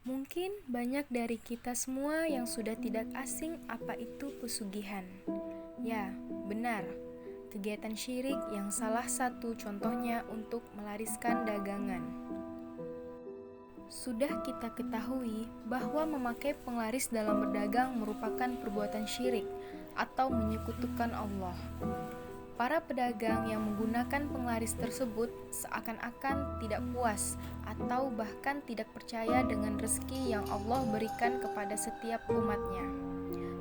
Mungkin banyak dari kita semua yang sudah tidak asing apa itu pesugihan. Ya, benar. Kegiatan syirik yang salah satu contohnya untuk melariskan dagangan. Sudah kita ketahui bahwa memakai penglaris dalam berdagang merupakan perbuatan syirik atau menyekutukan Allah. Para pedagang yang menggunakan penglaris tersebut seakan-akan tidak puas atau bahkan tidak percaya dengan rezeki yang Allah berikan kepada setiap umatnya.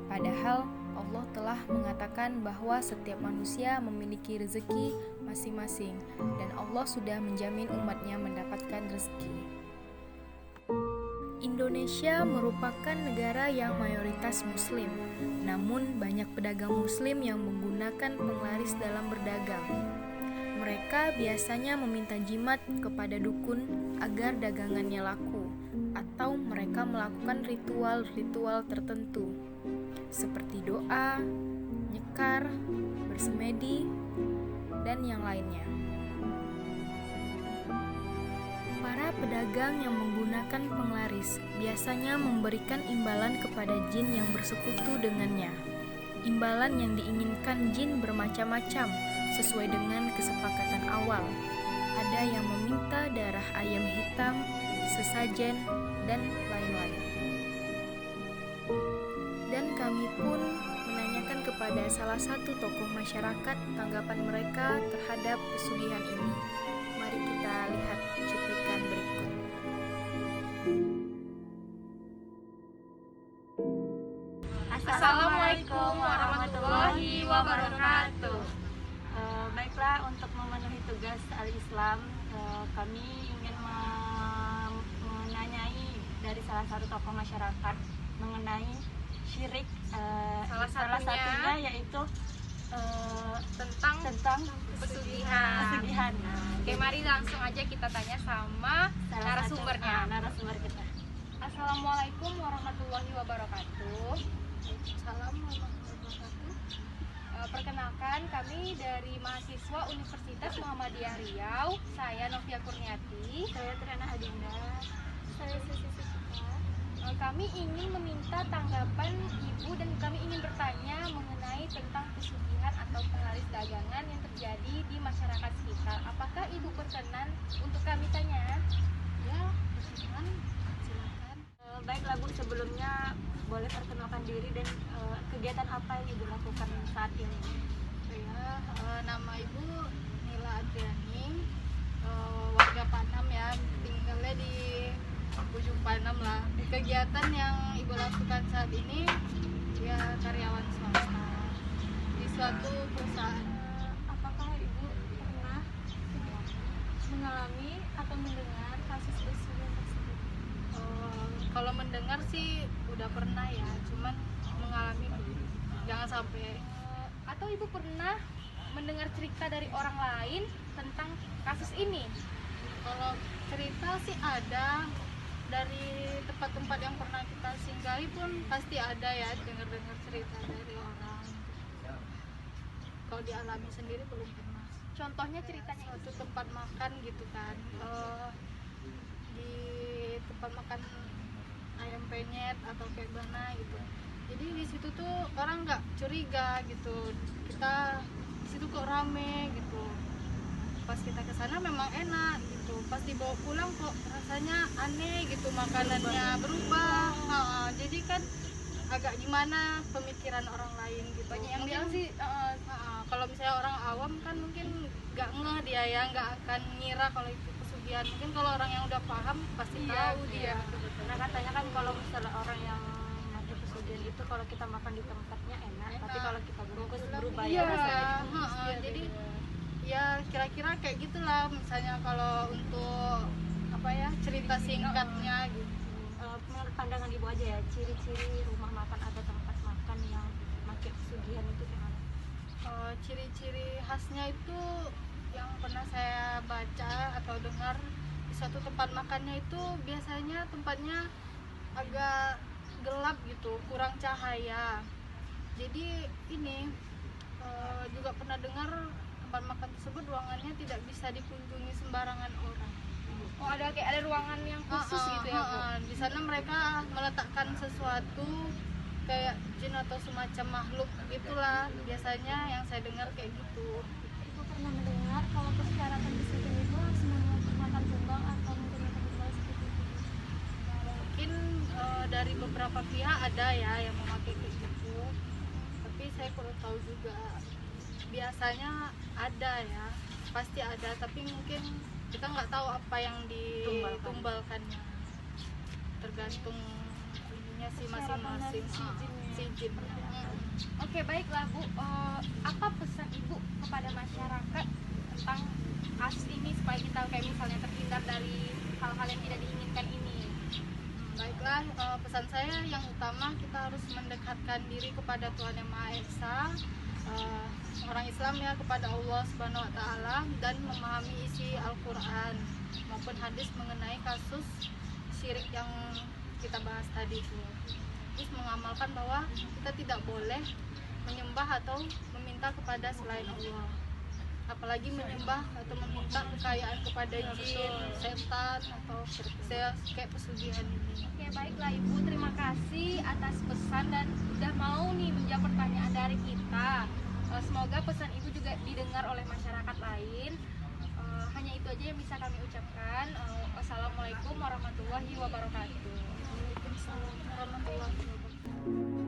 Padahal Allah telah mengatakan bahwa setiap manusia memiliki rezeki masing-masing dan Allah sudah menjamin umatnya mendapatkan rezeki. Indonesia merupakan negara yang mayoritas muslim, namun banyak pedagang muslim yang menggunakan penglaris dalam berdagang. Mereka biasanya meminta jimat kepada dukun agar dagangannya laku, atau mereka melakukan ritual-ritual tertentu, seperti doa, nyekar, bersemedi, dan yang lainnya. Para pedagang yang menggunakan penglaris biasanya memberikan imbalan kepada jin yang bersekutu dengannya. Imbalan yang diinginkan jin bermacam-macam sesuai dengan kesepakatan awal. Ada yang meminta darah ayam hitam, sesajen, dan lain-lain. Dan kami pun menanyakan kepada salah satu tokoh masyarakat tanggapan mereka terhadap pesugihan ini. Mari kita lihat cuplikan berikut. Assalamualaikum warahmatullahi wabarakatuh. Baiklah, untuk memenuhi tugas Al-Islam, kami ingin menanyai dari salah satu tokoh masyarakat mengenai syirik. Salah satunya yaitu tentang pesugihan. Oke, mari langsung aja kita tanya sama narasumbernya. Narasumber kita. Assalamualaikum warahmatullahi wabarakatuh. Salam warahmatullahi wabarakatuh. Perkenalkan, kami dari mahasiswa Universitas Muhammadiyah Riau. Saya Novia Kurniati. Saya Triana Adinda. Saya Sisi Sucipta. Kami ingin meminta tanggapan Ibu dan kami ingin bertanya mengenai tentang pesugihan atau penglaris dagangan yang terjadi di masyarakat sekitar. Apakah Ibu berkenan untuk kami tanya? Ya, silakan. Baiklah Bu, sebelumnya boleh perkenalkan diri dan kegiatan apa yang Ibu lakukan saat ini? Nama Ibu Nila Adriani, warga Panam ya, tinggalnya di ujung Panam lah. Kegiatan yang Ibu lakukan saat ini ya karyawan swasta di suatu perusahaan. Apakah Ibu pernah mengalami atau mendengar kasus pesugihan tersebut? Kalau mendengar sih udah pernah ya, cuman mengalami jangan sampai. Atau Ibu pernah mendengar cerita dari orang lain tentang kasus ini? Kalau cerita sih ada, dari tempat-tempat yang pernah kita singgahi pun pasti ada ya, dengar-dengar cerita dari orang. Kalau dialami sendiri belum pernah. Contohnya ceritanya Suatu tempat makan gitu kan, di tempat makan ayam penyet atau kayak mana gitu. Jadi di situ tuh orang nggak curiga gitu, kita di situ kok rame gitu. Pas kita ke sana memang enak gitu, pas dibawa pulang kok rasanya aneh gitu, makanannya berubah. Jadi kan agak gimana pemikiran orang lain gitu. banyak yang Mungkin bilang sih kalau misalnya orang awam kan mungkin nggak ngeh dia ya, nggak akan ngira kalau itu pesugihan. Mungkin kalau orang yang udah paham pasti tahu dia. Nah, katanya kan kalau misalnya orang yang pakai pesugihan itu kalau kita makan di tempatnya enak. Tapi kalau kita bungkus berubah ya Iya, rasanya. jadi ya kira-kira kayak gitulah. Misalnya kalau untuk apa ya, cerita singkatnya gitu. Menurut pandangan Ibu aja ya, ciri-ciri rumah makan atau tempat makan yang pakai pesugihan itu gimana? Ciri-ciri khasnya itu yang pernah saya baca atau dengar, di suatu tempat makannya itu biasanya tempatnya agak gelap gitu, kurang cahaya. Jadi ini juga pernah dengar tempat makan tersebut ruangannya tidak bisa dikunjungi sembarangan orang. ada kayak ada ruangan yang khusus gitu ya Bu? Di di sana mereka meletakkan sesuatu kayak jin atau semacam makhluk gitulah, biasanya yang saya dengar kayak gitu. Ibu pernah mendengar kalau persyaratan disiplin itu harus makan tumbang atau menggunakan tumbang seperti itu? Mungkin dari beberapa pihak ada ya yang memakai kayak gitu, tapi saya kurang tahu juga. Biasanya ada ya, pasti ada, tapi mungkin kita nggak tahu apa yang ditumbalkannya, tergantung ininya sih masing-masing si jin. Oke, baiklah Bu. Apa pesan Ibu kepada masyarakat tentang kasus ini supaya kita kayak misalnya terhindar dari hal-hal yang tidak diinginkan ini? Baiklah, pesan saya yang utama kita harus mendekatkan diri kepada Tuhan Yang Maha Esa, orang Islam ya, kepada Allah Subhanahu Wa Taala, dan memahami isi Al-Quran maupun hadis mengenai kasus syirik yang kita bahas tadi itu. Terus mengamalkan bahwa kita tidak boleh menyembah atau meminta kepada selain Allah, apalagi menyembah atau meminta kekayaan kepada jin, setan, atau kayak pesugihan ini. Oke, baiklah Ibu, terima kasih atas pesan dan udah mau nih menjawab pertanyaan dari kita. Semoga pesan Ibu juga didengar oleh masyarakat lain. Hanya itu aja yang bisa kami ucapkan. Wassalamualaikum warahmatullahi wabarakatuh. Waalaikumsalam warahmatullahi wabarakatuh.